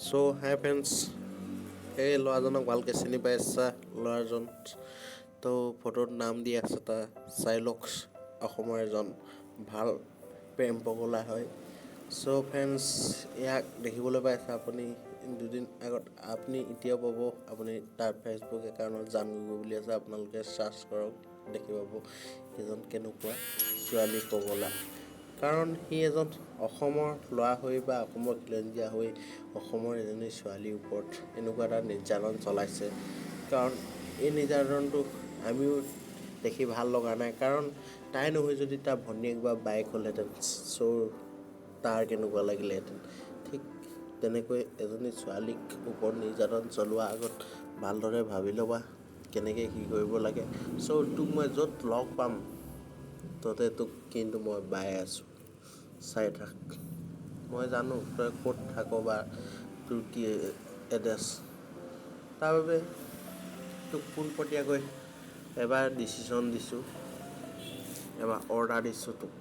So hi friends, এই ল'ৰাজনক ভালকৈ চিনি পাইছা ল'ৰাজন তো ফটোত নাম দি আছে তাৰ চাইলক্স অসমৰ এজন ভাল প্ৰেম পগলা হয়। চ' ফ্ৰেণ্ডছ ইয়াক দেখিবলৈ পাইছে আপুনি দুদিন আগত আপুনি এতিয়াও পাব আপুনি তাৰ ফেচবুক একাউণ্টত জান গগৈ বুলি আছে আপোনালোকে চাৰ্চ কৰক দেখি পাব এজন কেনেকুৱা ছোৱালী পগলা। কাৰণ সি এজন অসমৰ ল'ৰা হৈ বা অসমৰ খিলঞ্জীয়া হৈ অসমৰ এজনী ছোৱালীৰ ওপৰত এনেকুৱা এটা নিৰ্যাতন চলাইছে। কাৰণ এই নিৰ্যাতনটো আমিও দেখি ভাল লগা নাই, কাৰণ তাই নহয় যদি তাৰ ভনীয়েক বা বাইক হ'লহেঁতেন চ' তাৰ কেনেকুৱা লাগিলেহেঁতেন। ঠিক তেনেকৈ এজনী ছোৱালীক ওপৰত নিৰ্যাতন চলোৱাৰ আগত ভালদৰে ভাবি ল'বা কেনেকৈ কি কৰিব লাগে। চ' তোক মই য'ত লগ পাম ততে তোক কিন্তু মই বাই আছোঁ, চাই থাক। মই জানো তই ক'ত থাক বা তোৰ কি এড্ৰেছ, তাৰ বাবে তোক পোনপটীয়াকৈ এবাৰ ডিচিশ্যন দিছোঁ, এবাৰ অৰ্ডাৰ দিছোঁ তোক।